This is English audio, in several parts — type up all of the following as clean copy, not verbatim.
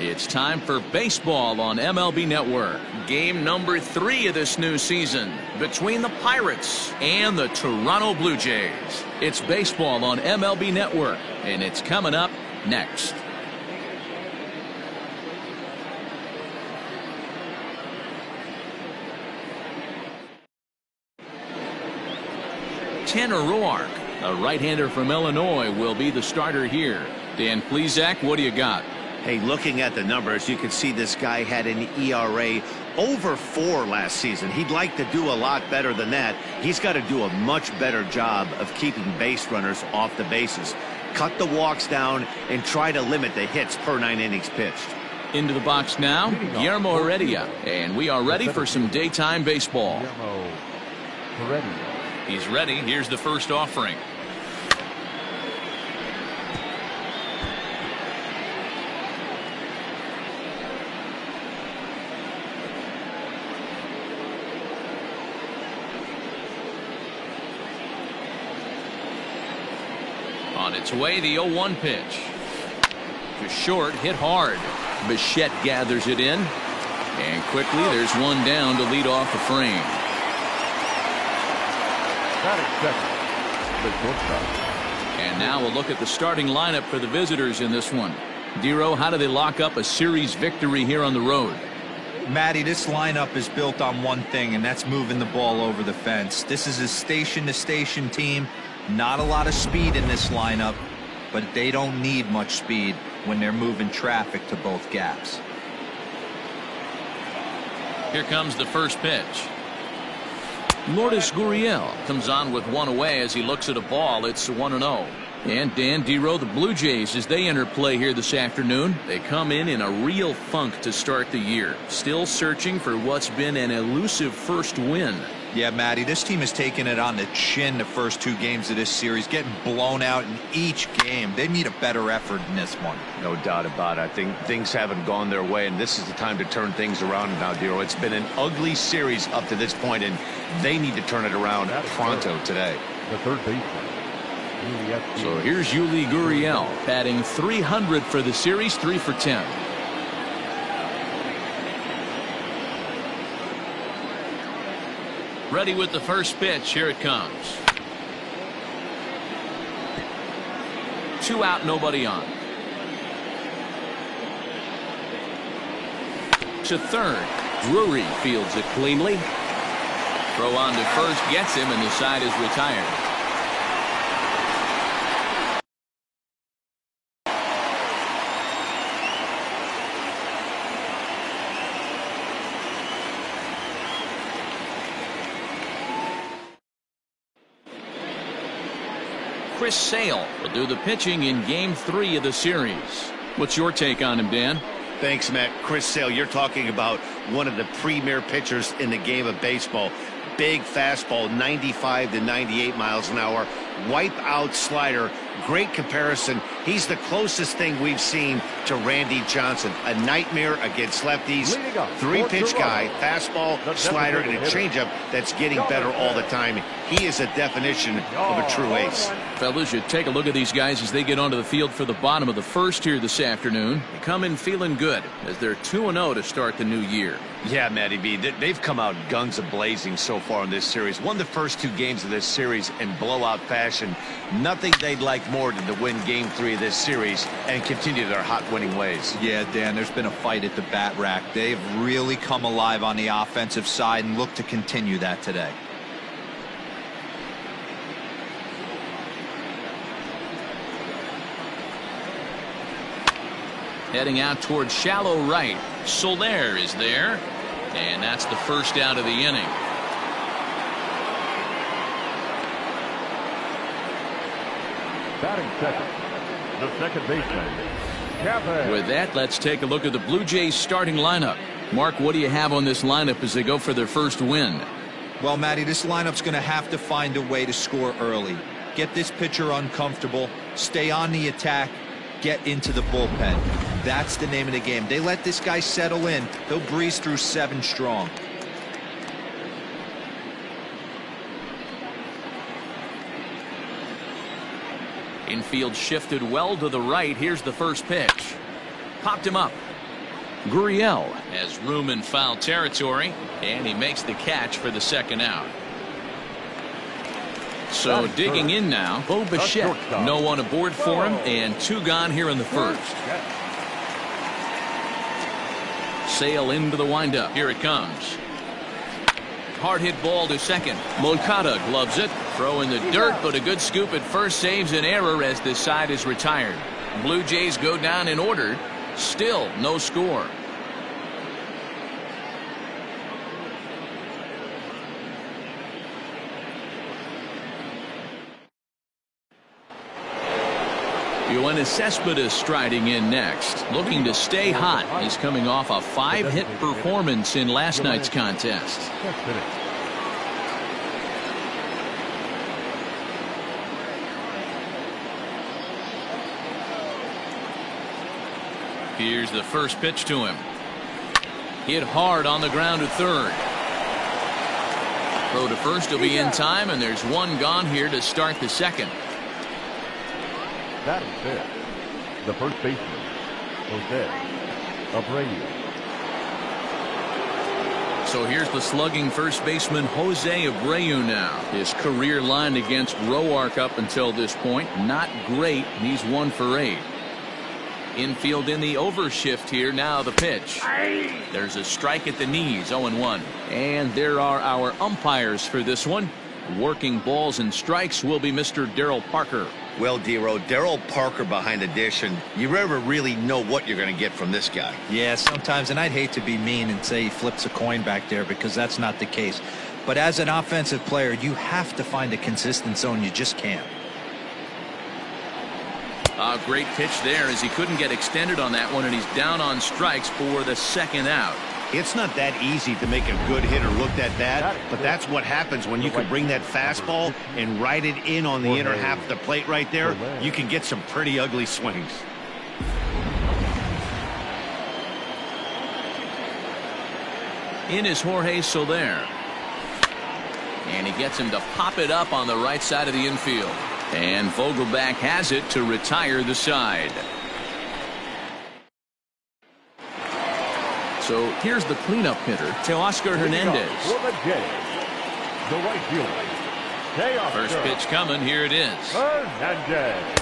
It's time for baseball on MLB Network. Game number 3 of this new season between the Pirates and the Toronto Blue Jays. It's baseball on MLB Network, and it's coming up next. Tanner Roark, a right-hander from Illinois, will be the starter here. Dan Plesac, what do you got? Hey, looking at the numbers, you can see this guy had an ERA over 4 last season. He'd like to do a lot better than that. He's got to do a much better job of keeping base runners off the bases. Cut the walks down and try to limit the hits per 9 innings pitched. Into the box now, Guillermo Heredia, and we are ready for some daytime baseball. He's ready. Here's the first offering. On its way, the 0-1 pitch. To short, hit hard. Bichette gathers it in. And quickly, there's one down to lead off the frame. And now we'll look at the starting lineup for the visitors in this one. Dero, how do they lock up a series victory here on the road? Matty, this lineup is built on one thing, and that's moving the ball over the fence. This is a station-to-station team. Not a lot of speed in this lineup, but they don't need much speed when they're moving traffic to both gaps. Here comes the first pitch. Lourdes Gurriel comes on with one away as he looks at a ball. It's 1-0. And Dan Dero, the Blue Jays, as they enter play here this afternoon, they come in a real funk to start the year. Still searching for what's been an elusive first win. Yeah, Matty, this team has taken it on the chin the first 2 games of this series, getting blown out in each game. They need a better effort in this one. No doubt about it. I think things haven't gone their way, and this is the time to turn things around now, Dero. It's been an ugly series up to this point, and they need to turn it around pronto today. The third baseman. So here's Yuli Gurriel, batting .300 for the series, 3 for 10. Ready with the first pitch. Here it comes. 2 out, nobody on. To third. Drury fields it cleanly. Throw on to first gets him, and the side is retired. Chris Sale will do the pitching in Game 3 of the series. What's your take on him, Dan? Thanks, Matt. Chris Sale, you're talking about one of the premier pitchers in the game of baseball. Big fastball, 95 to 98 miles an hour. Wipe out slider. Great comparison. He's the closest thing we've seen to Randy Johnson. A nightmare against lefties. 3-pitch guy, fastball, slider, and a changeup that's getting better all the time. He is a definition of a true ace. Fellas, you take a look at these guys as they get onto the field for the bottom of the first here this afternoon. They come in feeling good as they're 2-0 to start the new year. Yeah, Matty B. They've come out guns a-blazing so far in this series. Won the first 2 games of this series in blowout fashion. Nothing they'd like more than to win Game 3 of this series and continue their hot winning ways. Yeah, Dan, there's been a fight at the bat rack. They've really come alive on the offensive side and look to continue that today. Heading out towards shallow right. Soler is there. And that's the first out of the inning. Batting second, the second baseman, Kevin. With that, let's take a look at the Blue Jays starting lineup. Mark, what do you have on this lineup as they go for their first win? Well, Matty, this lineup's going to have to find a way to score early. Get this pitcher uncomfortable, stay on the attack, get into the bullpen. That's the name of the game. They let this guy settle in, he'll breeze through 7 strong. Infield shifted well to the right. Here's the first pitch. Popped him up. Gurriel has room in foul territory, and he makes the catch for the second out. So digging in now, Bo Bichette. No one aboard for him, and 2 gone here in the first. Sale into the windup. Here it comes. Hard hit ball to second. Moncada gloves it. Throw in the dirt, but a good scoop at first saves an error as this side is retired. Blue Jays go down in order. Still no score. Yoenis Cespedes striding in next, looking to stay hot. He's coming off a 5-hit performance in last night's contest. Here's the first pitch to him. Hit hard on the ground to third. Throw to first will be in time, and there's 1 gone here to start the second. Batting fifth, the first baseman, Jose Abreu. So here's the slugging first baseman Jose Abreu now. His career line against Roark up until this point, not great. He's 1 for 8. Infield in the overshift here. Now the pitch. There's a strike at the knees. 0-1. And there are our umpires for this one. Working balls and strikes will be Mr. Darryl Parker. Well, Dero, Darryl Parker behind the dish, and you never really know what you're going to get from this guy. Yeah, sometimes, and I'd hate to be mean and say he flips a coin back there because that's not the case. But as an offensive player, you have to find a consistent zone. You just can't. A great pitch there as he couldn't get extended on that one, and he's down on strikes for the second out. It's not that easy to make a good hitter look that bad, but that's what happens when you can bring that fastball and ride it in on the inner half of the plate right there. You can get some pretty ugly swings. In is Jorge Soler. And he gets him to pop it up on the right side of the infield. And Vogelbach has it to retire the side. So here's the cleanup hitter, Teoscar Hernandez. For the Jays, the right fielder, Teoscar. First pitch coming. Here it is. Hernandez.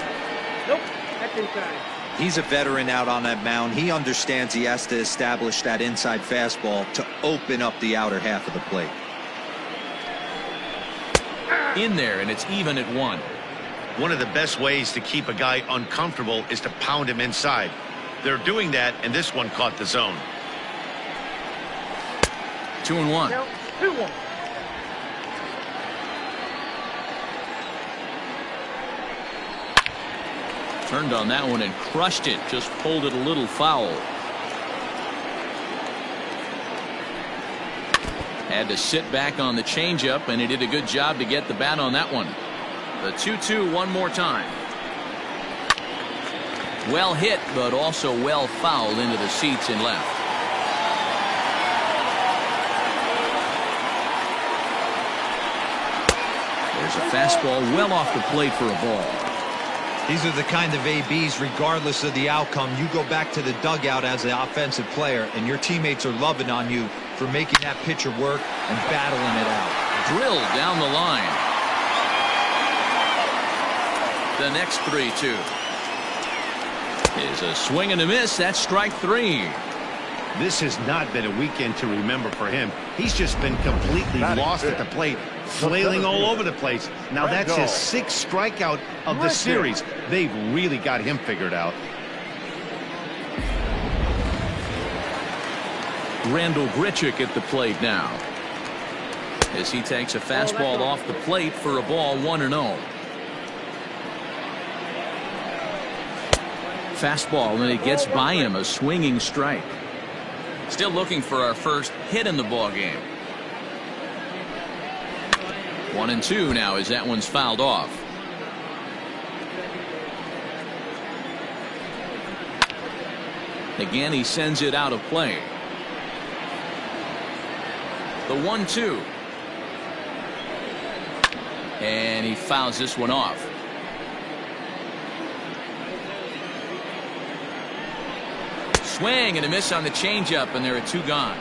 Nope, that's inside. He's a veteran out on that mound. He understands he has to establish that inside fastball to open up the outer half of the plate. In there, and it's even at 1. One of the best ways to keep a guy uncomfortable is to pound him inside. They're doing that, and this one caught the zone. 2-1. No, 2-1. Turned on that one and crushed it. Just pulled it a little foul. Had to sit back on the changeup, and he did a good job to get the bat on that one. The 2-2 one more time. Well hit, but also well fouled into the seats and left. There's a fastball well off the plate for a ball. These are the kind of ABs, regardless of the outcome, you go back to the dugout as an offensive player, and your teammates are loving on you for making that pitcher work and battling it out. Drilled down the line. The next 3-2 is a swing and a miss. That's strike 3. This has not been a weekend to remember for him. He's just been completely lost at the plate, flailing all over the place. Now that's his 6th strikeout of the series. They've really got him figured out. Randall Grichuk at the plate now, as he takes a fastball off the plate for a ball. 1-0. Fastball, and it gets by him, a swinging strike. Still looking for our first hit in the ball game. 1-2 now as that one's fouled off. Again, he sends it out of play. The 1-2. And he fouls this one off. swing and a miss on the changeup, and there are 2 gone.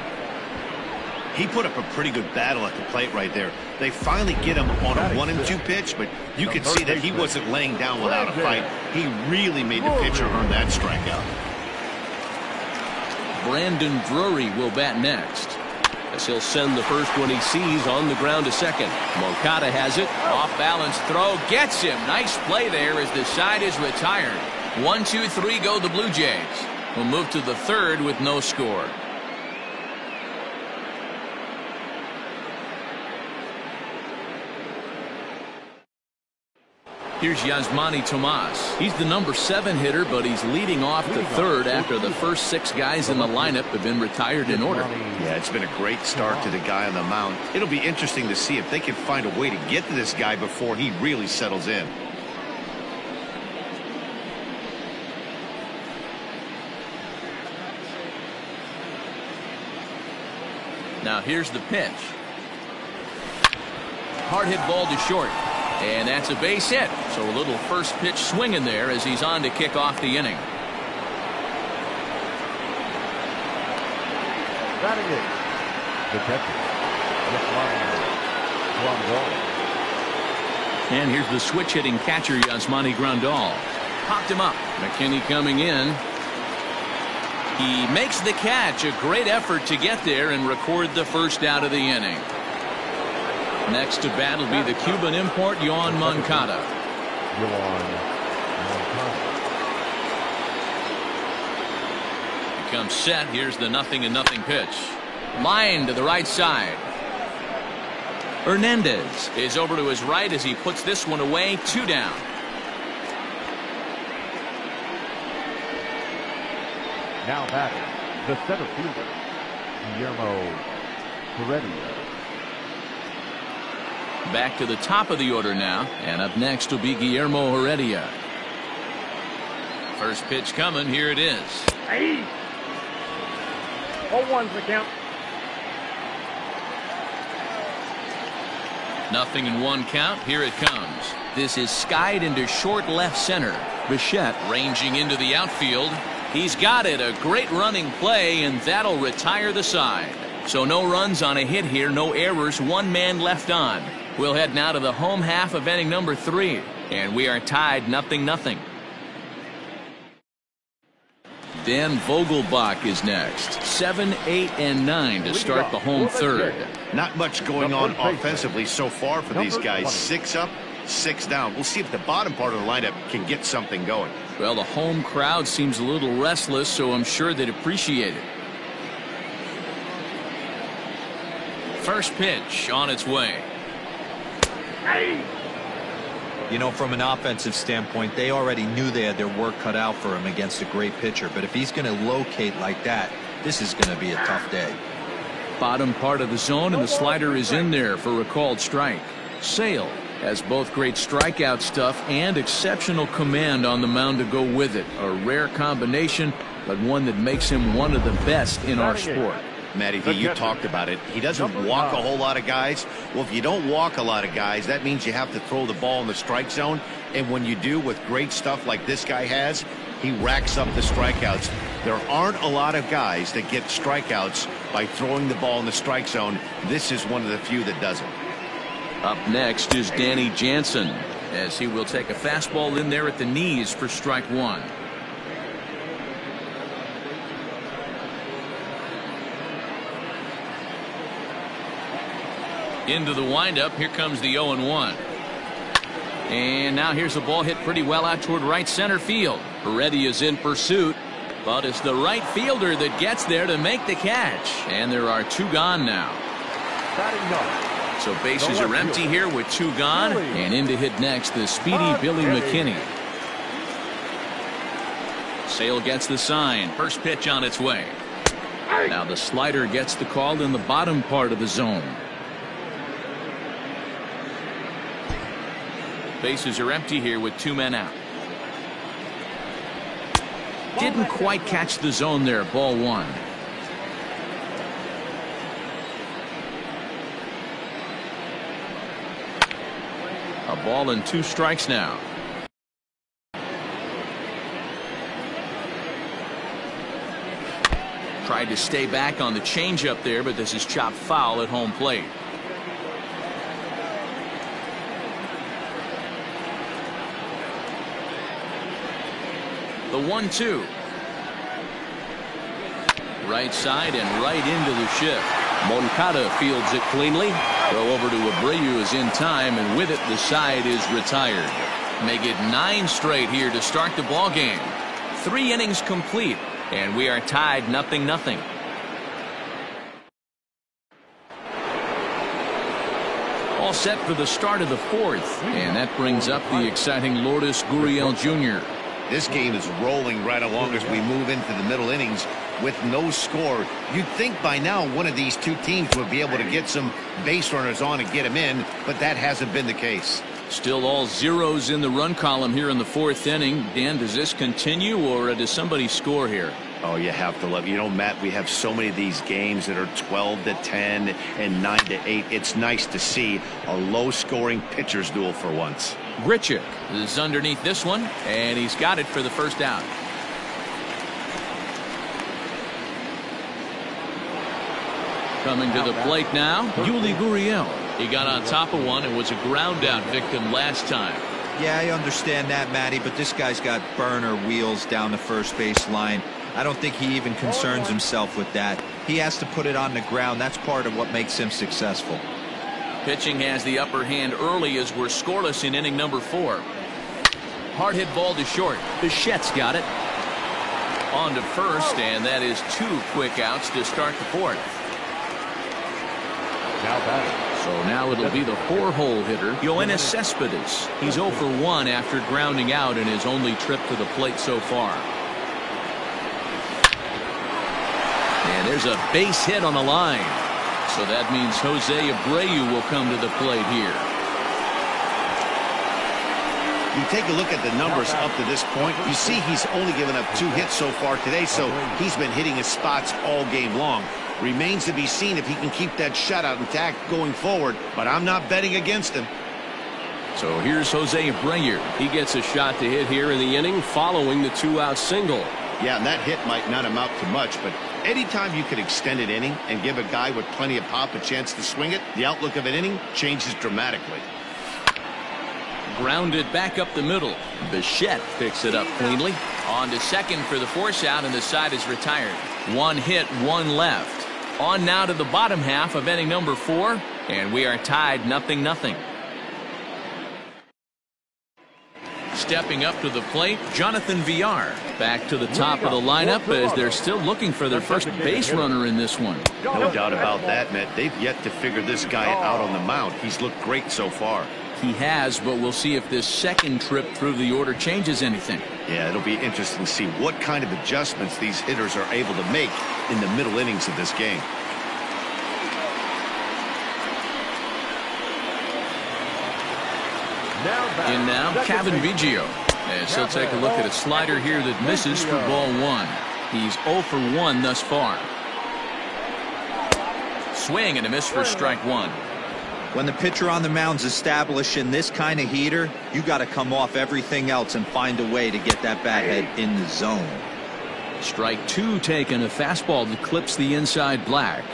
He put up a pretty good battle at the plate right there. They finally get him on a 1-2 pitch, but you could see that he wasn't laying down without a fight. He really made the pitcher earn that strikeout. Brandon Drury will bat next, as he'll send the first one he sees on the ground to second. Moncada has it. Off balance throw. Gets him. Nice play there as the side is retired. 1, 2, 3 go the Blue Jays. We'll move to the third with no score. Here's Yasmani Tomas. He's the number 7 hitter, but he's leading off the third after the first 6 guys in the lineup have been retired in order. Yeah, it's been a great start to the guy on the mound. It'll be interesting to see if they can find a way to get to this guy before he really settles in. Now here's the pitch. Hard hit ball to short. And that's a base hit. So a little first pitch swing in there as he's on to kick off the inning. Batting it. The catcher. And here's the switch hitting catcher, Yasmani Grandal. Popped him up. McKinney coming in. He makes the catch. A great effort to get there and record the first out of the inning. Next to bat will be the Cuban import, Yoan Moncada. He comes set. Here's the 0-0 pitch. Line to the right side. Hernandez is over to his right as he puts this one away. 2 down. Now batting, the center fielder, Guillermo Heredia. Back to the top of the order now, and up next will be Guillermo Heredia. First pitch coming. Here it is. Hey. 0-1's the count. 0-1 count. Here it comes. This is skied into short left center. Bichette ranging into the outfield. He's got it. A great running play, and that'll retire the side. So no runs on a hit here, no errors, 1 man left on. We'll head now to the home half of inning number 3, and we are tied 0-0. Dan Vogelbach is next. 7, 8, and 9 to start the home third. Not much going on offensively so far for these guys. 6 up, 6 down. We'll see if the bottom part of the lineup can get something going. Well, the home crowd seems a little restless, so I'm sure they'd appreciate it. First pitch on its way. You know, from an offensive standpoint, they already knew they had their work cut out for him against a great pitcher. But if he's going to locate like that, this is going to be a tough day. Bottom part of the zone, and the slider is in there for a called strike. Sale has both great strikeout stuff and exceptional command on the mound to go with it. A rare combination, but one that makes him one of the best in our sport. Matty V, you talked about it. He doesn't walk a whole lot of guys. Well, if you don't walk a lot of guys, that means you have to throw the ball in the strike zone. And when you do, with great stuff like this guy has, he racks up the strikeouts. There aren't a lot of guys that get strikeouts by throwing the ball in the strike zone. This is one of the few that does it. Up next is Danny Jansen, as he will take a fastball in there at the knees for strike 1. Into the windup. Here comes the 0-1. And now here's a ball hit pretty well out toward right center field. Heredia is in pursuit, but it's the right fielder that gets there to make the catch. And there are 2 gone now. So bases are empty here with 2 gone. And in to hit next, the speedy Billy McKinney. Sale gets the sign. First pitch on its way. Now the slider gets the call in the bottom part of the zone. Bases are empty here with 2 men out. Didn't quite catch the zone there. Ball 1. A ball and 2 strikes now. Tried to stay back on the changeup there, but this is chopped foul at home plate. The 1-2. Right side and right into the shift. Moncada fields it cleanly. Throw over to Abreu is in time, and with it the side is retired. Make it 9 straight here to start the ball game. 3 innings complete, and we are tied 0-0. All set for the start of the 4th, and that brings up the exciting Lourdes Gurriel Jr. This game is rolling right along as we move into the middle innings with no score. You'd think by now one of these two teams would be able to get some base runners on and get them in, but that hasn't been the case. Still all zeros in the run column here in the 4th inning. Dan, does this continue, or does somebody score here? Oh, you have to love. You know, Matt, we have so many of these games that are 12-10 and 9-8. It's nice to see a low-scoring pitcher's duel for once. Grichuk is underneath this one, and he's got it for the first out. Coming to the plate now, Yuli Gurriel. He got on top of one and was a ground out victim last time. Yeah, I understand that, Matty, but this guy's got burner wheels down the first base line. I don't think he even concerns himself with that. He has to put it on the ground. That's part of what makes him successful. Pitching has the upper hand early as we're scoreless in inning number 4. Hard hit ball to short. Bichette's got it. On to first, and that is 2 quick outs to start the 4th. Now batting. So now it'll be the 4-hole hitter, Yoenis Cespedes. He's 0 for 1 after grounding out in his only trip to the plate so far. And there's a base hit on the line. So that means Jose Abreu will come to the plate here. You take a look at the numbers up to this point. You see he's only given up 2 hits so far today, so he's been hitting his spots all game long. Remains to be seen if he can keep that shutout intact going forward, but I'm not betting against him. So here's Jose Abreu. He gets a shot to hit here in the inning following the 2-out single. Yeah, and that hit might not amount to much, but anytime you can extend an inning and give a guy with plenty of pop a chance to swing it, the outlook of an inning changes dramatically. Grounded back up the middle. Bichette picks it up cleanly. On to second for the force out, and the side is retired. 1 hit, 1 left. On now to the bottom half of inning number 4, and we are tied 0-0. Stepping up to the plate, Jonathan Villar. Back to the top of the lineup as they're still looking for their first base runner in this one. No doubt about that, Matt. They've yet to figure this guy out on the mound. He's looked great so far. He has, but we'll see if this second trip through the order changes anything. Yeah, it'll be interesting to see what kind of adjustments these hitters are able to make in the middle innings of this game. In now, Cavan Biggio, as he'll take a look at a slider here that misses for ball 1. He's 0 for 1 thus far. Swing and a miss for strike 1. When the pitcher on the mound's establishing this kind of heater, you got to come off everything else and find a way to get that bat head in the zone. Strike 2 taken, a fastball that clips the inside black.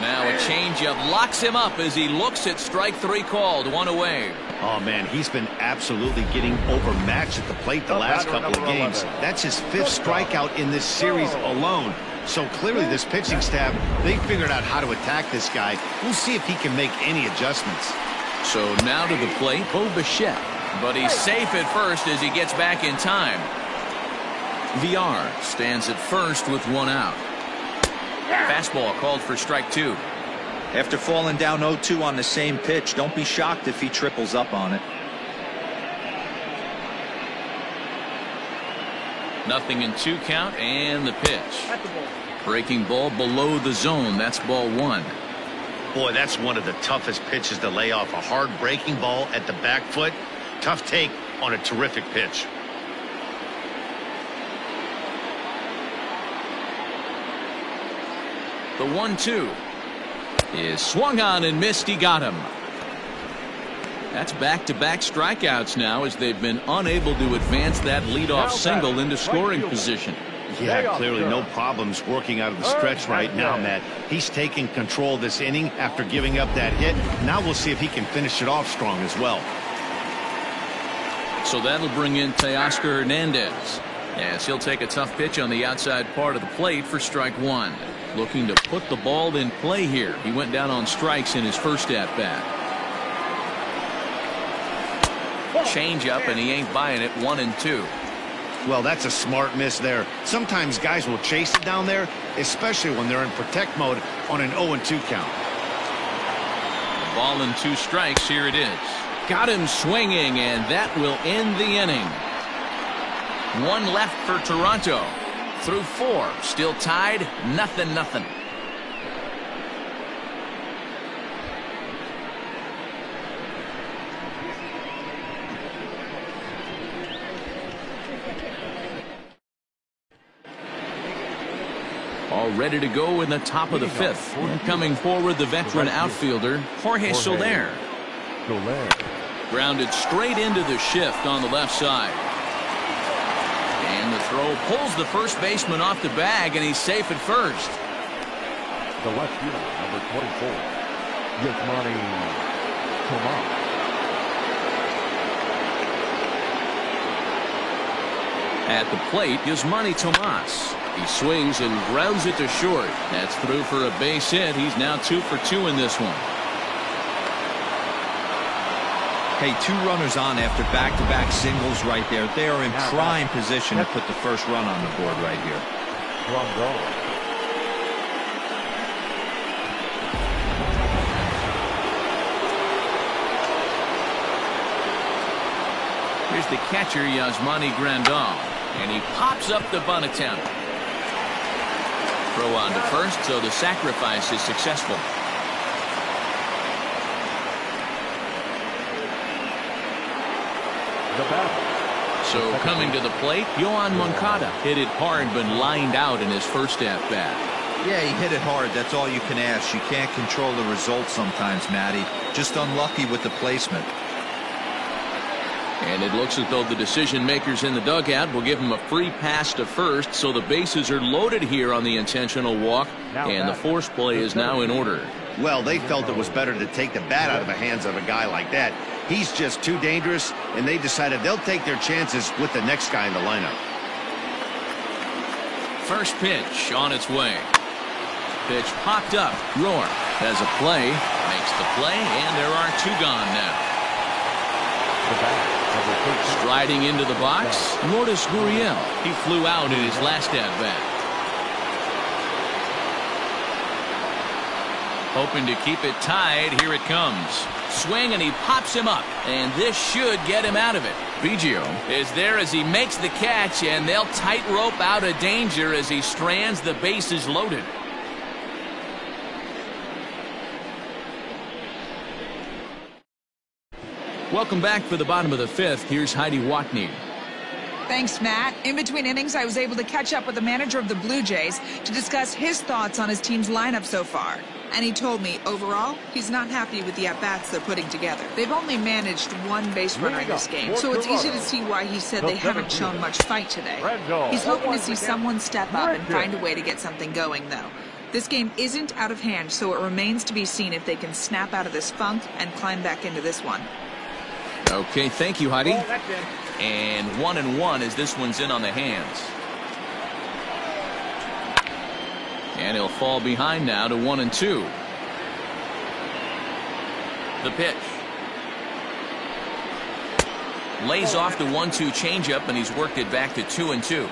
Now a changeup locks him up as he looks at strike 3 called. 1 away. Oh, man, he's been absolutely getting overmatched at the plate the last couple of games. That's his 5th strikeout in this series alone. So clearly this pitching staff, they figured out how to attack this guy. We'll see if he can make any adjustments. So now to the plate, Bo Bichette. But he's safe at first as he gets back in time. Villar stands at first with 1 out. Fastball called for strike 2. After falling down 0-2 on the same pitch, don't be shocked if he triples up on it. Nothing in 2 count, and the pitch. Breaking ball below the zone. That's ball 1. Boy, that's one of the toughest pitches to lay off. A hard breaking ball at the back foot. Tough take on a terrific pitch. The 1-2 is swung on and missed. He got him. That's back-to-back strikeouts now as they've been unable to advance that leadoff single into scoring position. Yeah, clearly no problems working out of the stretch right now, Matt. He's taking control of this inning after giving up that hit. Now we'll see if he can finish it off strong as well. So that'll bring in Teoscar Hernandez, as he'll take a tough pitch on the outside part of the plate for strike one. Looking to put the ball in play here. He went down on strikes in his first at-bat. Change up, and he ain't buying it. 1-2. Well, that's a smart miss there. Sometimes guys will chase it down there, especially when they're in protect mode on an 0-2 count. Ball and 2 strikes. Here it is. Got him swinging, and that will end the inning. 1 left for Toronto. Through 4. Still tied. 0-0. All ready to go in the top of the 5th. And coming forward, the veteran outfielder, Jorge Soler. Grounded straight into the shift on the left side. And the throw pulls the first baseman off the bag, and he's safe at first. The left fielder, number 24, Yasmani Tomas. At the plate, Yasmani Tomas. He swings and grounds it to short. That's through for a base hit. He's now 2 for 2 in this one. Hey, 2 runners on after back-to-back singles right there. They are in prime position to put the first run on the board right here. Here's the catcher, Yasmani Grandal, and he pops up the bunt attempt. Throw on to first, so the sacrifice is successful. So coming to the plate, Yoan Moncada hit it hard but lined out in his first at-bat. Yeah, he hit it hard. That's all you can ask. You can't control the results sometimes, Matty. Just unlucky with the placement. And it looks as though the decision makers in the dugout will give him a free pass to first, so the bases are loaded here on the intentional walk, and the force play is now in order. Well, they felt it was better to take the bat out of the hands of a guy like that. He's just too dangerous, and they decided they'll take their chances with the next guy in the lineup. First pitch on its way. Pitch popped up. Roar has a play, makes the play, and there are 2 gone now. Striding into the box, Lourdes Gurriel. He flew out in his last at-bat. Hoping to keep it tied. Here it comes. Swing, and he pops him up. And this should get him out of it. Biggio is there as he makes the catch, and they'll tightrope out of danger as he strands the bases loaded. Welcome back for the bottom of the 5th. Here's Heidi Watney. Thanks, Matt. In between innings, I was able to catch up with the manager of the Blue Jays to discuss his thoughts on his team's lineup so far. And he told me, overall, he's not happy with the at-bats they're putting together. They've only managed 1 base runner in this game, so it's easy to see why he said they haven't shown much fight today. He's hoping to see someone step up and find a way to get something going, though. This game isn't out of hand, so it remains to be seen if they can snap out of this funk and climb back into this one. Okay, thank you, Heidi. And 1-1 as this one's in on the hands. And he'll fall behind now to 1-2. The pitch. Lays off the 1-2 changeup, and he's worked it back to 2-2.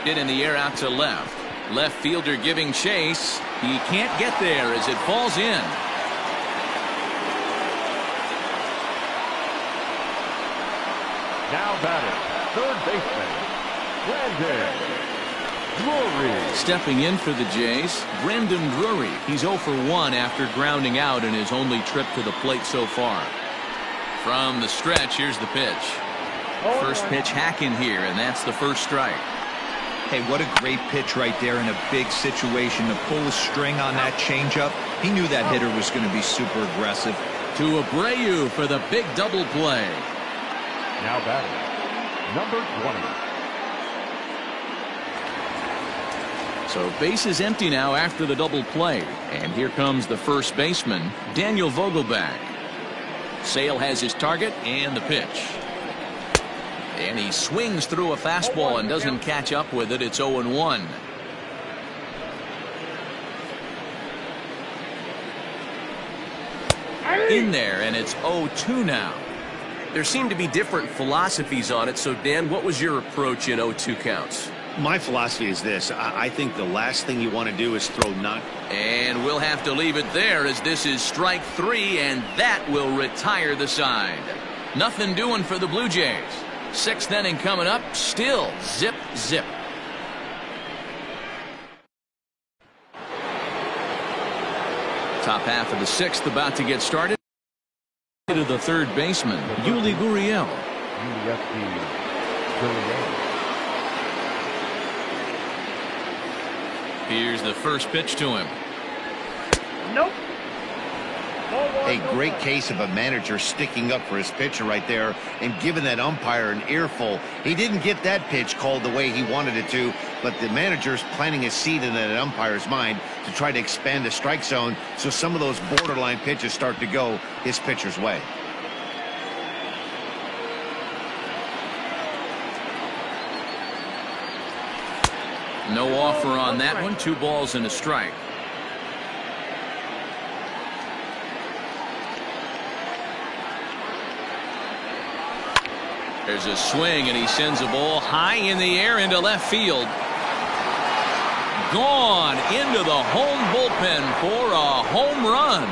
Hit in the air out to left. Left fielder giving chase. He can't get there as it falls in. Now batting, third baseman, Brandon Drury. Stepping in for the Jays, Brandon Drury. He's 0 for 1 after grounding out in his only trip to the plate so far. From the stretch, here's the pitch. First pitch hacking here, and that's the first strike. Hey, what a great pitch right there in a big situation. To pull a string on that changeup, he knew that hitter was going to be super aggressive. To Abreu for the big double play. Now batting, number 20. So base is empty now after the double play. And here comes the first baseman, Daniel Vogelbach. Sale has his target and the pitch. And he swings through a fastball and doesn't catch up with it. It's 0-1. In there, and it's 0-2 now. There seem to be different philosophies on it. So, Dan, what was your approach in 0-2 counts? My philosophy is this. I think the last thing you want to do is throw none. And we'll have to leave it there as this is strike 3, and that will retire the side. Nothing doing for the Blue Jays. 6th inning coming up, still zip, zip. Top half of the 6th about to get started. To the third baseman, Yuli Gurriel. Here's the first pitch to him. Nope. A great case of a manager sticking up for his pitcher right there and giving that umpire an earful. He didn't get that pitch called the way he wanted it to, but the manager's planting a seed in that umpire's mind to try to expand the strike zone so some of those borderline pitches start to go his pitcher's way. No offer on that one. 2 balls and a strike. There's a swing, and he sends a ball high in the air into left field. Gone into the home bullpen for a home run.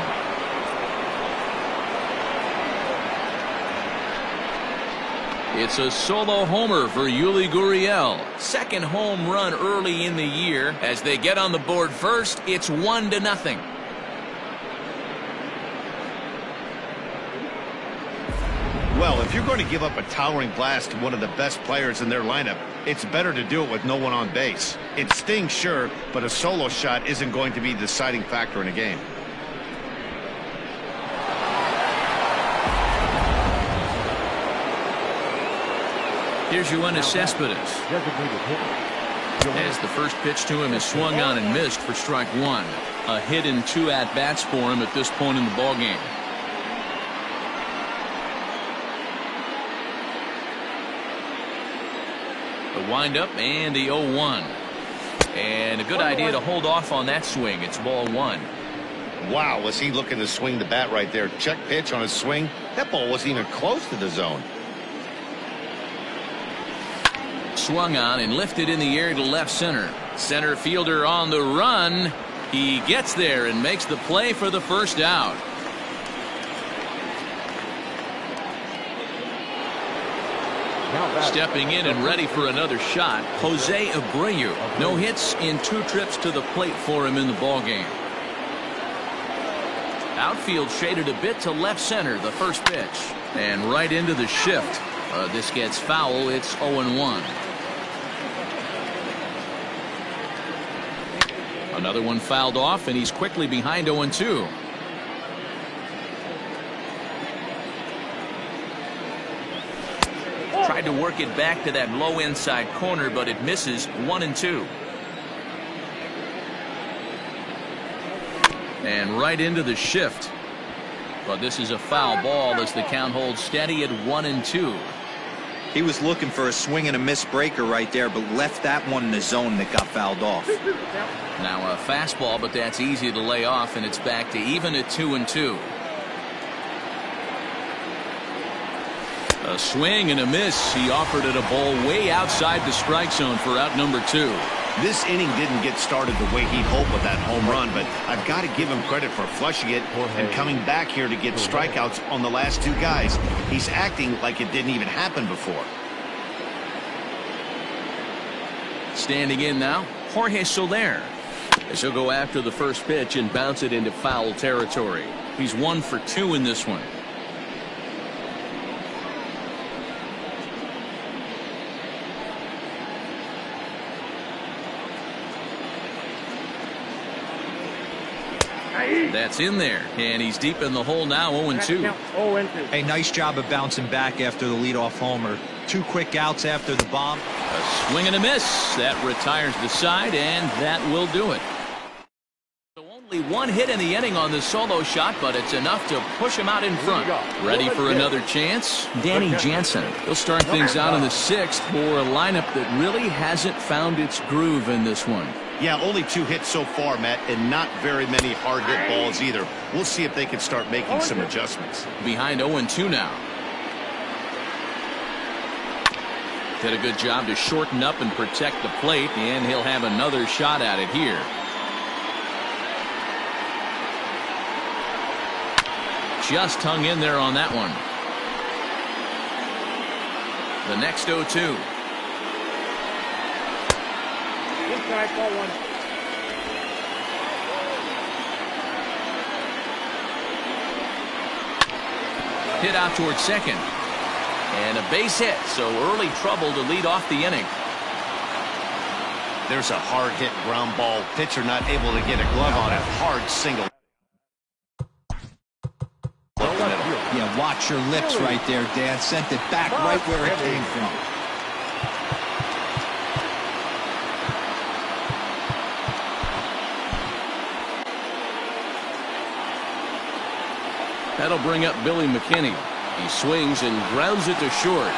It's a solo homer for Yuli Gurriel. 2nd home run early in the year. As they get on the board first, it's 1-0. Well, if you're going to give up a towering blast to one of the best players in their lineup, it's better to do it with no one on base. It stings, sure, but a solo shot isn't going to be the deciding factor in a game. Here's Yoenis Cespedes. As the first pitch to him is swung on and missed for strike 1. A hit and 2 at-bats for him at this point in the ballgame. The windup and the 0-1. And a good idea to hold off on that swing. It's ball 1. Wow, was he looking to swing the bat right there. Check pitch on his swing. That ball wasn't even close to the zone. Swung on and lifted in the air to left center. Center fielder on the run. He gets there and makes the play for the first out. Stepping in and ready for another shot, Jose Abreu. No hits in 2 trips to the plate for him in the ballgame. Outfield shaded a bit to left center, the first pitch. And right into the shift. This gets foul. It's 0-1. Another one fouled off, and he's quickly behind 0-2. Tried to work it back to that low inside corner, but it misses. 1-2. And right into the shift. But this is a foul ball as the count holds steady at 1-2. He was looking for a swing and a miss breaker right there, but left that one in the zone that got fouled off. Now a fastball, but that's easy to lay off, and it's back to even at 2-2. A swing and a miss. He offered it a ball way outside the strike zone for out number 2. This inning didn't get started the way he'd hoped with that home run, but I've got to give him credit for flushing it and coming back here to get strikeouts on the last 2 guys. He's acting like it didn't even happen before. Standing in now, Jorge Soler. As he'll go after the first pitch and bounce it into foul territory. He's 1 for 2 in this one. That's in there, and he's deep in the hole now, 0-2. Hey, nice job of bouncing back after the leadoff homer. 2 quick outs after the bomb. A swing and a miss. That retires the side, and that will do it. So only 1 hit in the inning on the solo shot, but it's enough to push him out in front. Ready for another chance? Danny Jansen. He'll start things out in the 6th for a lineup that really hasn't found its groove in this one. Yeah, only 2 hits so far, Matt, and not very many hard hit balls either. We'll see if they can start making some adjustments. Behind 0-2 now. Did a good job to shorten up and protect the plate, and he'll have another shot at it here. Just hung in there on that one. The next 0-2. Hit out towards second. And a base hit, so early trouble to lead off the inning. There's a hard hit ground ball. Pitcher not able to get a glove on it. Hard single. Yeah, watch your lips right there, Dan. Sent it back right where it came from. That'll bring up Billy McKinney. He swings and grounds it to short.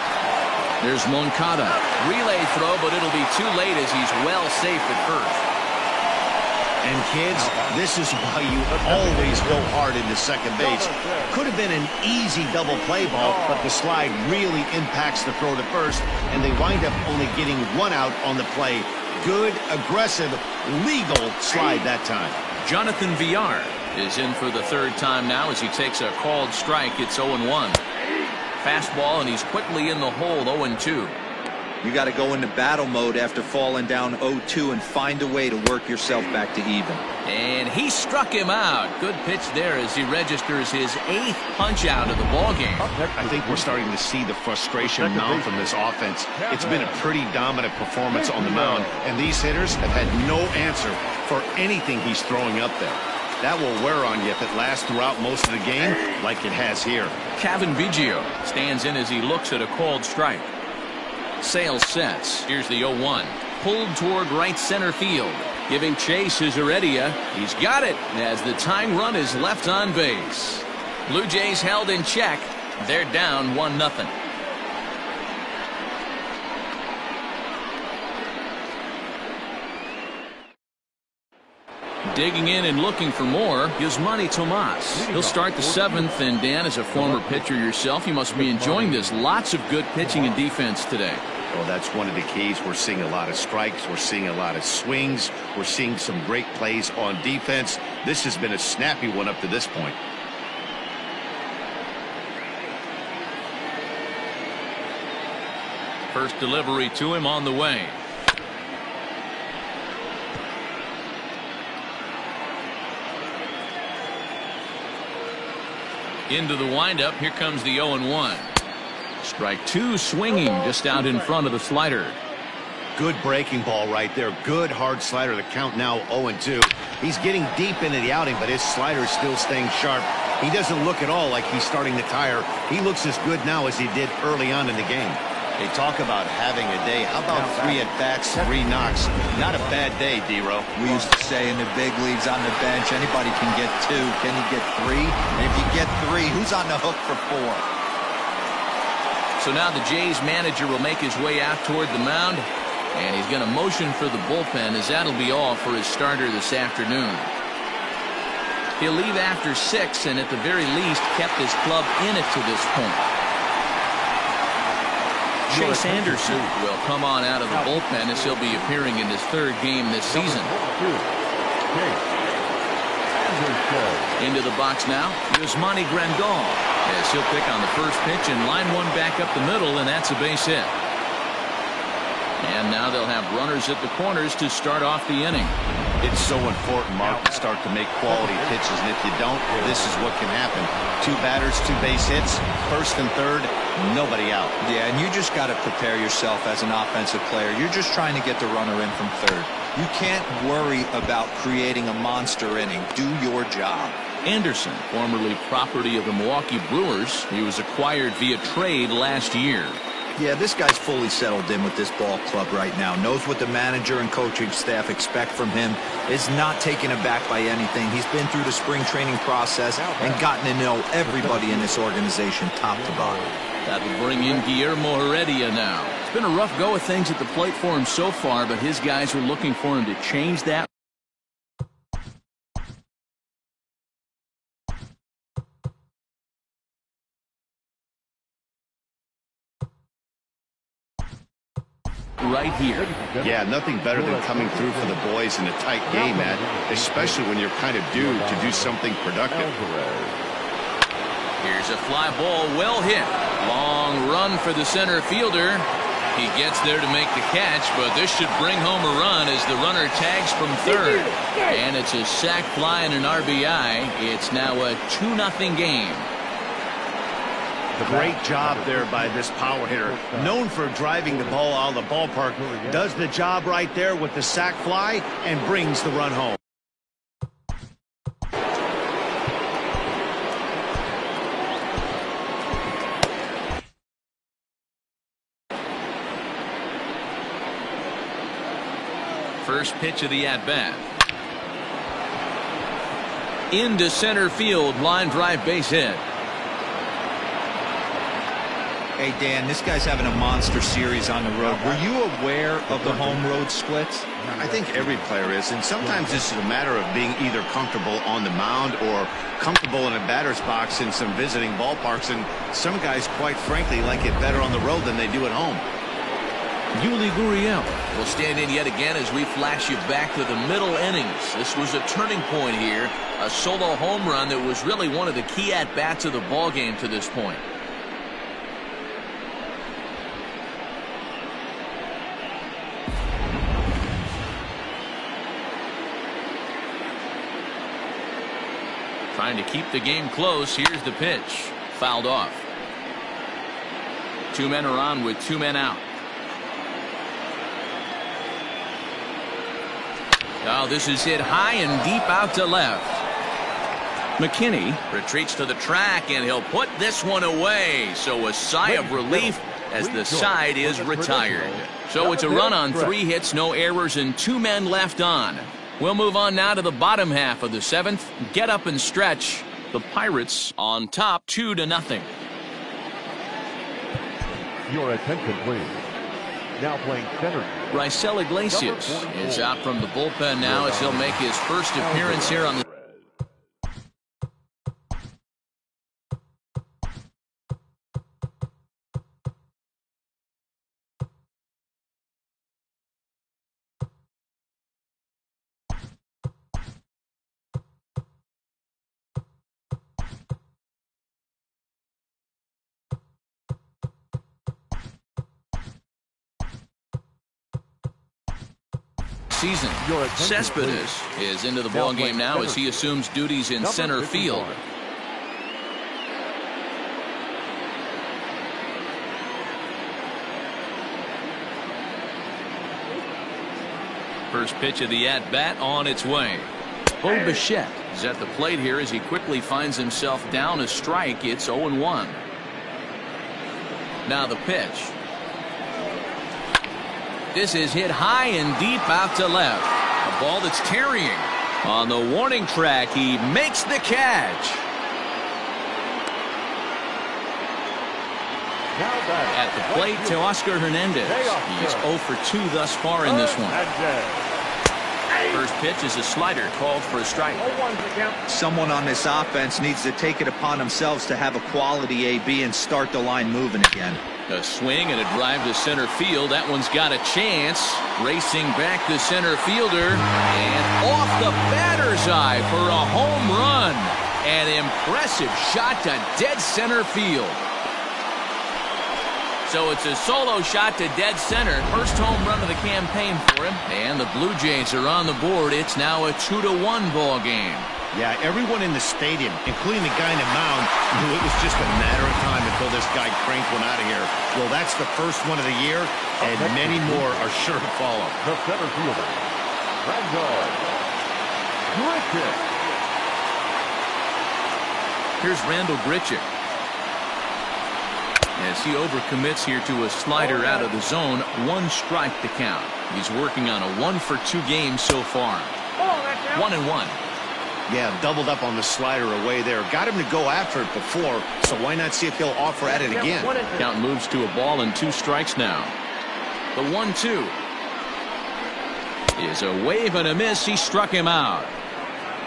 There's Moncada. Relay throw, but it'll be too late as he's well safe at first. And kids, this is why you always go hard into second base. Could have been an easy double play ball, but the slide really impacts the throw to first, and they wind up only getting 1 out on the play. Good, aggressive, legal slide that time. Jonathan Villar is in for the 3rd time now as he takes a called strike. It's 0-1. Fastball, and he's quickly in the hole, 0-2. You got to go into battle mode after falling down 0-2 and find a way to work yourself back to even. And he struck him out. Good pitch there as he registers his 8th punch out of the ballgame. I think we're starting to see the frustration mount from this offense. It's been a pretty dominant performance on the mound, and these hitters have had no answer for anything he's throwing up there. That will wear on you if it lasts throughout most of the game like it has here. Cavan Biggio stands in as he looks at a called strike. Sale sets. Here's the 0-1. Pulled toward right center field. Giving chase is Heredia. He's got it as the tying run is left on base. Blue Jays held in check. They're down 1-0. Digging in and looking for more, Yasmani Tomas. He'll start the 7th, and Dan, as a former pitcher yourself, you must be enjoying this. Lots of good pitching and defense today. Well, that's one of the keys. We're seeing a lot of strikes. We're seeing a lot of swings. We're seeing some great plays on defense. This has been a snappy one up to this point. First delivery to him on the way. Into the windup. Here comes the 0-1. Strike 2 swinging just out in front of the slider. Good breaking ball right there. Good hard slider. The count now 0-2. He's getting deep into the outing, but his slider is still staying sharp. He doesn't look at all like he's starting to tire. He looks as good now as he did early on in the game. They talk about having a day. How about 3 at-bats, 3 knocks? Not a bad day, D-Row. We used to say in the big leagues on the bench, anybody can get 2. Can you get 3? And if you get 3, who's on the hook for 4? So now the Jays manager will make his way out toward the mound, and he's going to motion for the bullpen, as that'll be all for his starter this afternoon. He'll leave after 6, and at the very least kept his club in it to this point. Chase Anderson will come on out of the bullpen as he'll be appearing in his 3rd game this season. Into the box now, Yasmani Grandal, as he'll pick on the first pitch and line one back up the middle, and that's a base hit. And now they'll have runners at the corners to start off the inning. It's so important, Mark, to start to make quality pitches, and if you don't, this is what can happen. 2 batters, 2 base hits, 1st and 3rd, nobody out. Yeah, and you just got to prepare yourself as an offensive player. You're just trying to get the runner in from 3rd. You can't worry about creating a monster inning. Do your job. Anderson, formerly property of the Milwaukee Brewers. He was acquired via trade last year. Yeah, this guy's fully settled in with this ball club right now. Knows what the manager and coaching staff expect from him. Is not taken aback by anything. He's been through the spring training process and gotten to know everybody in this organization top to bottom. That'll bring in Guillermo Heredia now. It's been a rough go of things at the plate for him so far, but his guys are looking for him to change that. Right here. Yeah, nothing better than coming through for the boys in a tight game, Matt, especially when you're kind of due to do something productive. Here's a fly ball, well hit. Long run for the center fielder. He gets there to make the catch, but this should bring home a run as the runner tags from third. And it's a sac fly and an RBI. It's now a 2-0 game. Great job there by this power hitter. Known for driving the ball out of the ballpark. Does the job right there with the sac fly and brings the run home. First pitch of the at-bat. Into center field, line drive base hit. Hey, Dan, this guy's having a monster series on the road. Were you aware of the home road splits? I think every player is, and sometimes this is a matter of being either comfortable on the mound or comfortable in a batter's box in some visiting ballparks, and some guys, quite frankly, like it better on the road than they do at home. Yuli Gurriel will stand in yet again as we flash you back to the middle innings. This was a turning point here, a solo home run that was really one of the key at-bats of the ball game to this point. Trying to keep the game close. Here's the pitch. Fouled off. 2 men are on with 2 men out. Oh, this is hit high and deep out to left. McKinney retreats to the track, and he'll put this one away. So a sigh of relief as the side is retired. So it's a run on 3 hits, no errors, and 2 men left on. We'll move on now to the bottom half of the 7th. Get up and stretch. The Pirates on top 2-0. Your attention, please. Now playing center. Raisel Iglesias is out from the bullpen now as he'll make his first appearance here on the season. Cespedes is into the ball game now as he assumes duties in center field. First pitch of the at-bat on its way. Bo Bichette is at the plate here as he quickly finds himself down a strike. It's 0-1. Now the pitch. This is hit high and deep out to left. A ball that's tarrying. On the warning track, he makes the catch. At the plate, Teoscar Hernandez. He's 0 for 2 thus far in this one. First pitch is a slider called for a strike. Someone on this offense needs to take it upon themselves to have a quality AB and start the line moving again. A swing and a drive to center field. That one's got a chance. Racing back to center fielder. And off the batter's eye for a home run. An impressive shot to dead center field. So it's a solo shot to dead center. First home run of the campaign for him. And the Blue Jays are on the board. It's now a 2-1 ball game. Yeah, everyone in the stadium, including the guy in the mound, knew it was just a matter of time until this guy cranked one out of here. Well, that's the first one of the year, and many more are sure to follow. The center fielder, Randall Grichuk. Here's Randall Grichuk. As he overcommits here to a slider out of the zone, 1 strike to count. He's working on a 1-for-2 game so far. 1-1. Yeah, doubled up on the slider away there. Got him to go after it before, so why not see if he'll offer at it again? Count moves to a ball and 2 strikes now. The 1-2 is a wave and a miss. He struck him out.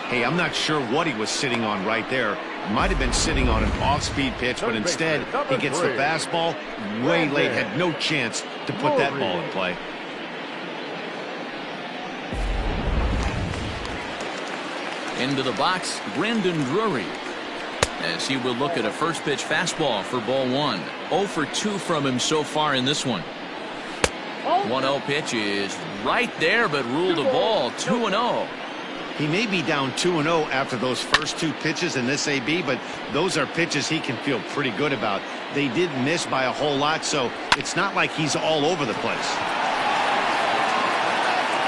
Hey, I'm not sure what he was sitting on right there. Might have been sitting on an off-speed pitch, but instead he gets the fastball way late. Had no chance to put that ball in play. Into the box, Brandon Drury. As he will look at a first pitch fastball for ball 1. 0 for 2 from him so far in this one. 1-0 pitch is right there, but ruled a ball. 2-0. He may be down 2-0 after those first 2 pitches in this AB, but those are pitches he can feel pretty good about. They did miss by a whole lot, so it's not like he's all over the place.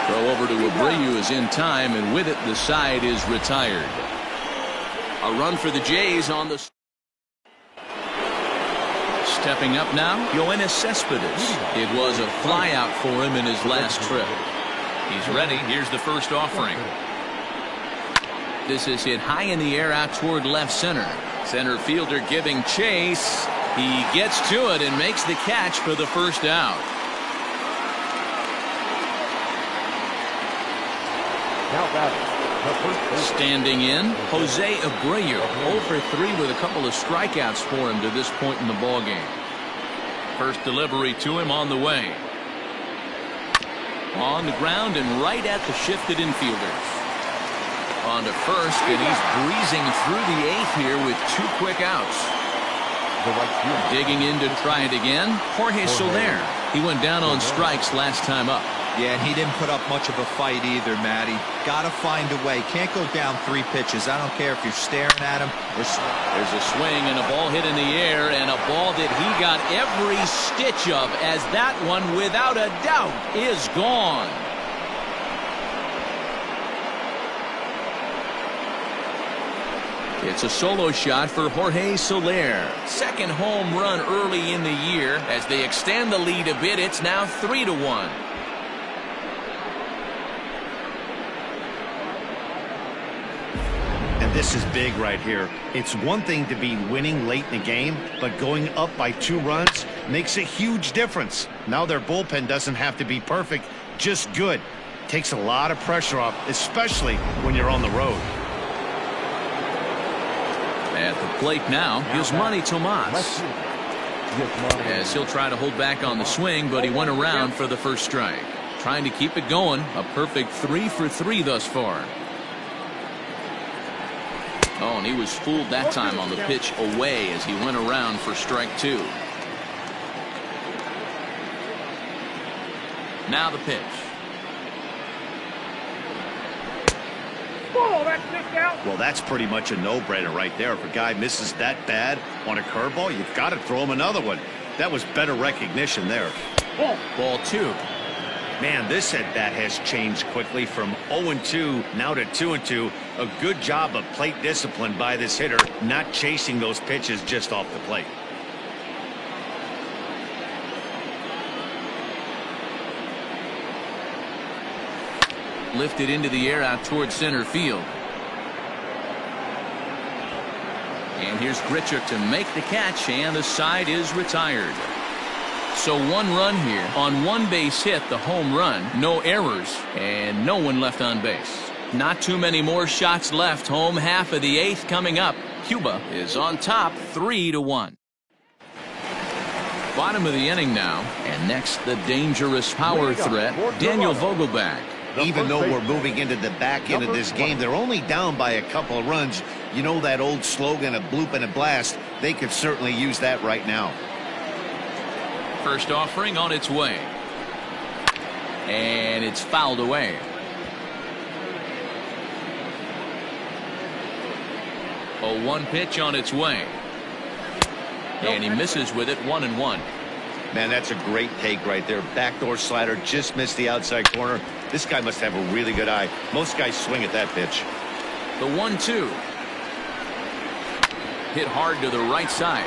Throw over to Abreu is in time, and with it, the side is retired. A run for the Jays on the... Stepping up now, Yoenis Cespedes. It was a flyout for him in his last trip. He's ready. Here's the first offering. This is hit high in the air out toward left center. Center fielder giving chase. He gets to it and makes the catch for the first out. Standing in, Jose Abreu, 0 for 3 with a couple of strikeouts for him to this point in the ballgame. First delivery to him on the way. On the ground and right at the shifted infielders. On to first, and he's breezing through the 8th here with 2 quick outs. Digging in to try it again, Jorge Soler. He went down on strikes last time up. Yeah, and he didn't put up much of a fight either, Matty. Got to find a way. Can't go down 3 pitches. I don't care if you're staring at him. There's a swing and a ball hit in the air, and a ball that he got every stitch of, as that one, without a doubt, is gone. It's a solo shot for Jorge Soler. Second home run early in the year. As they extend the lead a bit, it's now 3-1. And this is big right here. It's one thing to be winning late in the game, but going up by 2 runs makes a huge difference. Now their bullpen doesn't have to be perfect, just good. Takes a lot of pressure off, especially when you're on the road. At the plate now, Yasmani Tomas. As he'll try to hold back on the swing, but he went around for the first strike. Trying to keep it going. A perfect 3 for 3 thus far. Oh, and he was fooled that time on the pitch away as he went around for strike 2. Now the pitch. Well, that's pretty much a no-brainer right there. If a guy misses that bad on a curveball, you've got to throw him another one. That was better recognition there. Ball 2. Man, this at-bat has changed quickly from 0-2 now to 2-2. A good job of plate discipline by this hitter, not chasing those pitches just off the plate. Lifted into the air out towards center field. And here's Grichuk to make the catch, and the side is retired. So 1 run here on 1 base hit, the home run, no errors, and no one left on base. Not too many more shots left. Home half of the 8th coming up. Cuba is on top 3-1. Bottom of the inning now, and next the dangerous power threat, Daniel Vogelbach. Even though we're moving into the back end of this game, they're only down by a couple of runs. You know that old slogan, a bloop and a blast. They could certainly use that right now. First offering on its way. And it's fouled away. A 1 pitch on its way. And he misses with it, 1-1. Man, that's a great take right there. Backdoor slider just missed the outside corner. This guy must have a really good eye. Most guys swing at that pitch. The 1-2. Hit hard to the right side.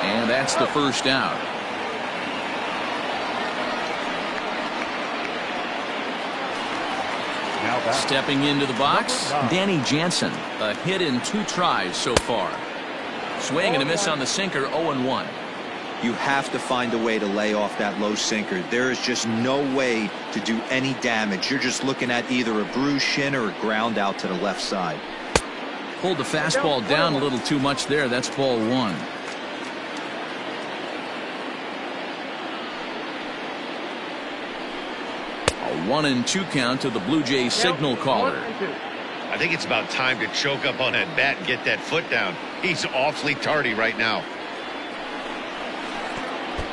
And that's the first out. Stepping into the box, Danny Jansen. A hit in 2 tries so far. Swing and a miss on the sinker, 0-1. You have to find a way to lay off that low sinker. There is just no way to do any damage. You're just looking at either a bruised shin or a ground out to the left side. Pulled the fastball down a little too much there. That's ball 1. A 1-2 count to the Blue Jays signal caller. I think it's about time to choke up on that bat and get that foot down. He's awfully tardy right now.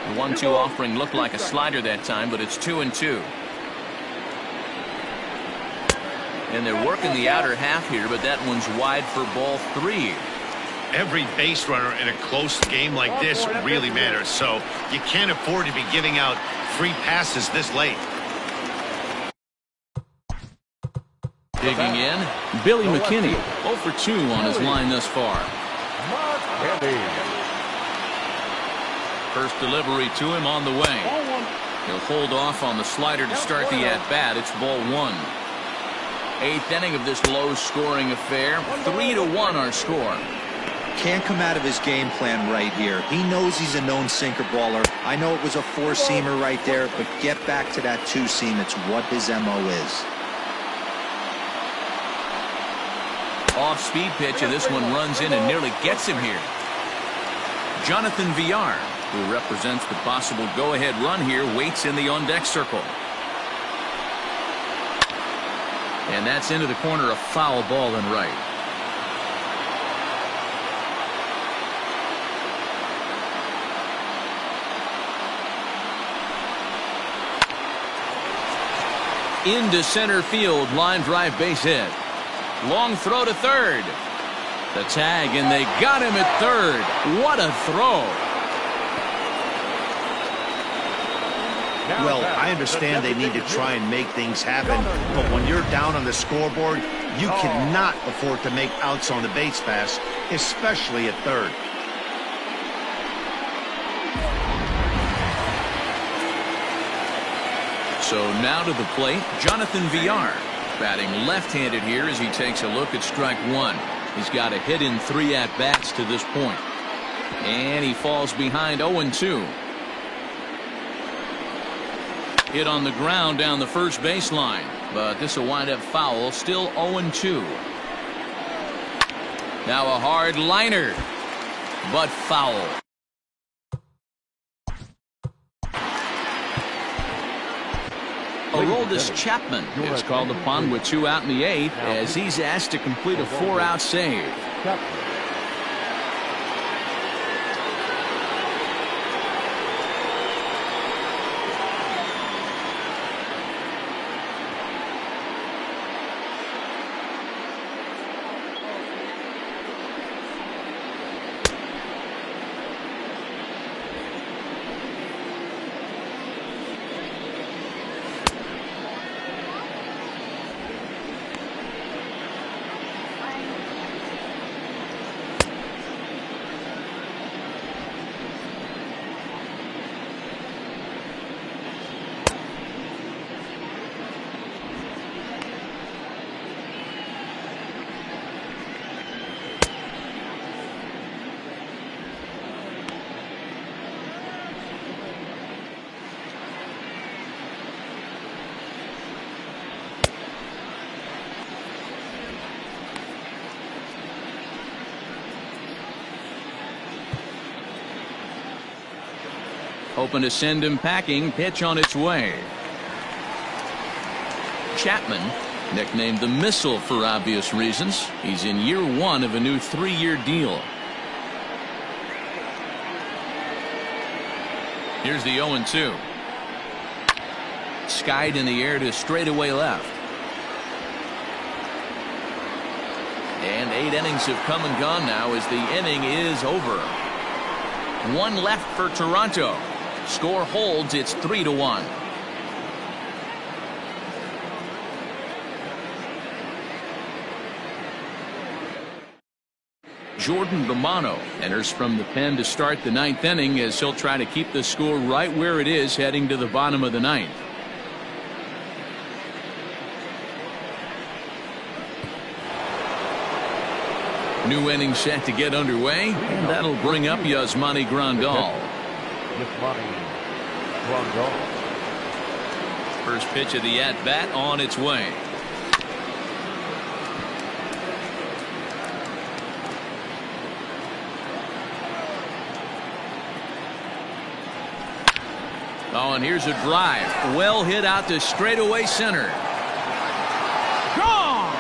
The 1-2 offering looked like a slider that time, but it's 2-2. And they're working the outer half here, but that one's wide for ball 3. Every base runner in a close game like this really matters, so you can't afford to be giving out free passes this late. Digging in, Billy McKinney, 0 for 2 on his line thus far. First delivery to him on the way. He'll hold off on the slider to start the at-bat. It's ball 1. 8th inning of this low-scoring affair. 3-1 our score. Can't come out of his game plan right here. He knows he's a known sinker baller. I know it was a 4-seamer right there, but get back to that 2-seam. It's what his MO is. Off-speed pitch, and this one runs in and nearly gets him here. Jonathan Villar, who represents the possible go-ahead run here, waits in the on-deck circle. And that's into the corner, a foul ball and right. Into center field, line drive base hit. Long throw to third. The tag, and they got him at third. What a throw. Well, I understand they need to try and make things happen, but when you're down on the scoreboard, you cannot afford to make outs on the base pass, especially at third. So now to the plate, Jonathan Villar, batting left-handed here as he takes a look at strike 1. He's got a hit in 3 at-bats to this point. And he falls behind 0-2. Hit on the ground down the first baseline, but this will wind up foul. Still 0-2. Now a hard liner, but foul. Aroldis Chapman is called upon with 2 out in the 8th as he's asked to complete a 4-out save. Hoping to send him packing. Pitch on its way. Chapman, nicknamed the Missile for obvious reasons. He's in year 1 of a new 3-year deal. Here's the 0-2. Skied in the air to straightaway left. And 8 innings have come and gone now as the inning is over. 1 left for Toronto. Score holds, it's 3-1. Jordan Romano enters from the pen to start the ninth inning as he'll try to keep the score right where it is heading to the bottom of the ninth. New inning set to get underway, and that'll bring up Yasmani Grandal. Yasmani Grandal. First pitch of the at-bat on its way. Oh, and here's a drive. Well hit out to straightaway center. Gone!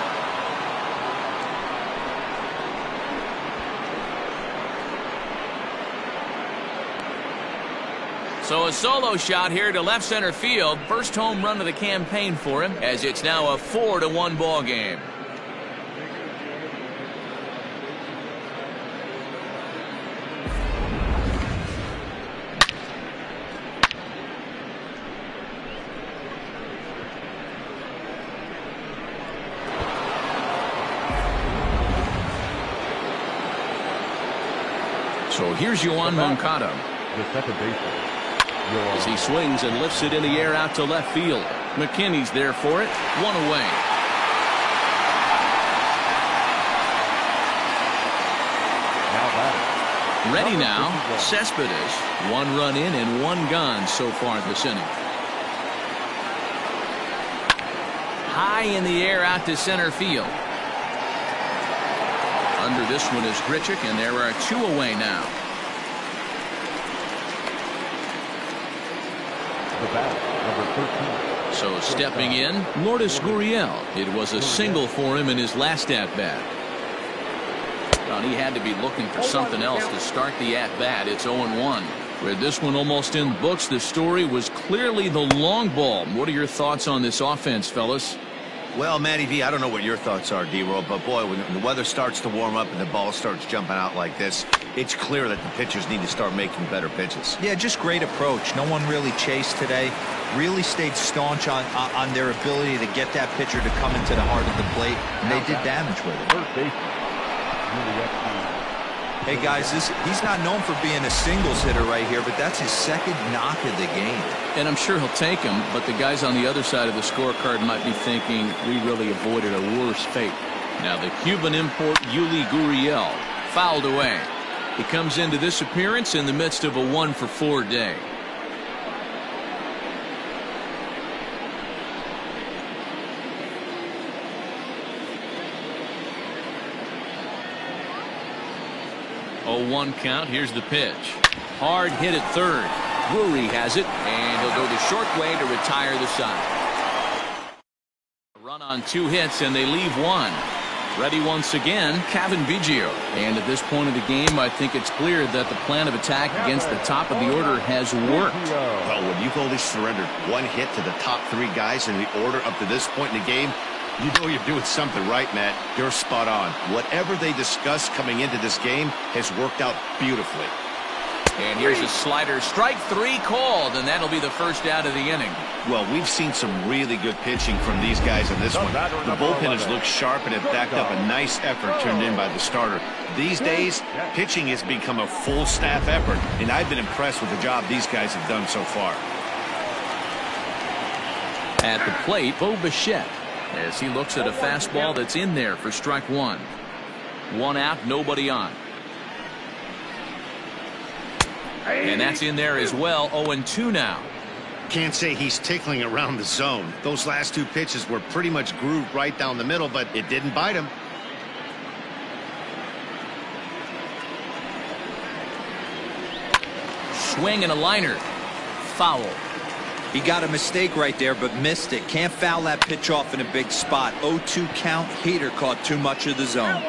So a solo shot here to left center field. First home run of the campaign for him, as it's now a 4-1 ball game. So here's Yoan Moncada. The second baseman. As he swings and lifts it in the air out to left field. McKinney's there for it. One away. Now batting. Ready now, Cespedes. One run in and one gone so far this inning. High in the air out to center field. Under this one is Grichuk, and there are two away now. The bat, number 13. So stepping in, Lourdes Gurriel. It was a single for him in his last at-bat. Well, he had to be looking for something else to start the at-bat. It's 0-1. With this one almost in books, the story was clearly the long ball. What are your thoughts on this offense, fellas? Well, Matty V, I don't know what your thoughts are, D-Roll, but boy, when the weather starts to warm up and the ball starts jumping out like this, it's clear that the pitchers need to start making better pitches. Yeah, just great approach. No one really chased today. Really stayed staunch on their ability to get that pitcher to come into the heart of the plate, and they did damage with it. First baseman. Hey guys, he's not known for being a singles hitter right here, but that's his second knock of the game. And I'm sure he'll take him, but the guys on the other side of the scorecard might be thinking we really avoided a worse fate. Now the Cuban import Yuli Gurriel fouled away. He comes into this appearance in the midst of a 1-for-4 day. Oh, 1 count. Here's the pitch. Hard hit at third. Drury has it, and he'll go the short way to retire the side. Run on 2 hits, and they leave 1. Ready once again, Cavan Biggio. And at this point of the game, I think it's clear that the plan of attack against the top of the order has worked. Well, when you've only surrendered 1 hit to the top 3 guys in the order up to this point in the game, you know you're doing something right, Matt. You're spot on. Whatever they discussed coming into this game has worked out beautifully. And here's a slider. Strike 3 called, and that'll be the first out of the inning. Well, we've seen some really good pitching from these guys in this one. The bullpen has looked sharp and have backed up a nice effort turned in by the starter. These days, pitching has become a full staff effort, and I've been impressed with the job these guys have done so far. At the plate, Bo Bichette, as he looks at a fastball that's in there for strike 1. 1 out, nobody on. And that's in there as well. 0-2 now. Can't say he's tickling around the zone. Those last 2 pitches were pretty much grooved right down the middle, but it didn't bite him. Swing and a liner. Foul. He got a mistake right there, but missed it. Can't foul that pitch off in a big spot. 0-2 count. Heater caught too much of the zone.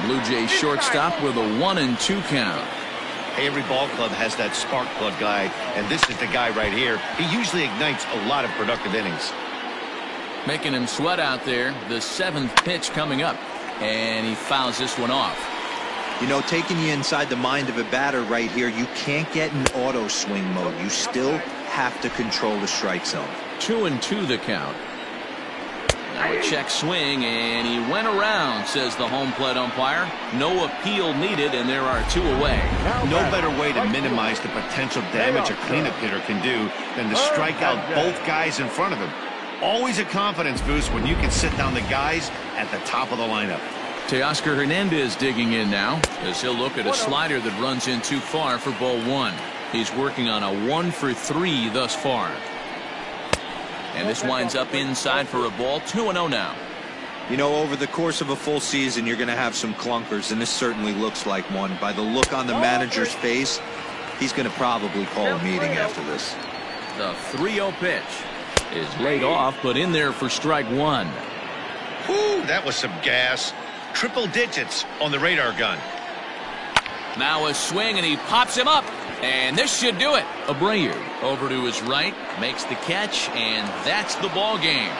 Blue Jays shortstop with a 1-2 count. Every ball club has that spark plug guy, and this is the guy right here. He usually ignites a lot of productive innings. Making him sweat out there. The 7th pitch coming up, and he fouls this one off. You know, taking you inside the mind of a batter right here, you can't get in auto swing mode. You still have to control the strike zone. 2-2 the count. Now a check swing, and he went around, says the home plate umpire. No appeal needed, and there are 2 away. No better way to minimize the potential damage a cleanup hitter can do than to strike out both guys in front of him. Always a confidence boost when you can sit down the guys at the top of the lineup. Teoscar Hernandez digging in now as he'll look at a slider that runs in too far for ball 1. He's working on a 1-for-3 thus far. And this winds up inside for a ball. 2-0 now. You know, over the course of a full season, you're going to have some clunkers, and this certainly looks like one. By the look on the manager's face, he's going to probably call a meeting after this. The 3-0 pitch is laid off, but in there for strike 1. Whew, that was some gas. Triple digits on the radar gun. Now a swing, and he pops him up. And this should do it. Abreu over to his right, makes the catch, and that's the ball game.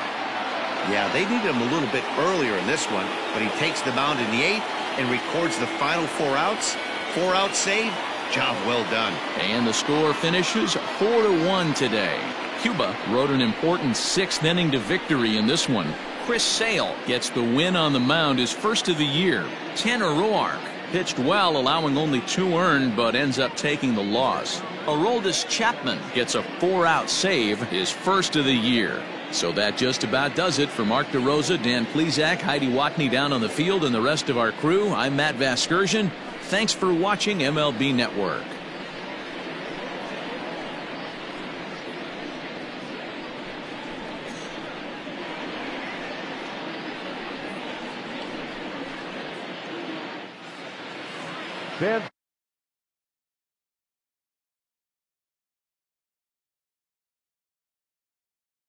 Yeah, they needed him a little bit earlier in this one, but he takes the mound in the 8th and records the final 4 outs. 4-out save. Job well done. And the score finishes 4-1 today. Cuba rode an important 6th inning to victory in this one. Chris Sale gets the win on the mound, his first of the year. Tanner Roark pitched well, allowing only 2 earned, but ends up taking the loss. Aroldis Chapman gets a 4-out save, his first of the year. So that just about does it. For Mark DeRosa, Dan Plesac, Heidi Watney down on the field, and the rest of our crew, I'm Matt Vasgersian. Thanks for watching MLB Network. Stand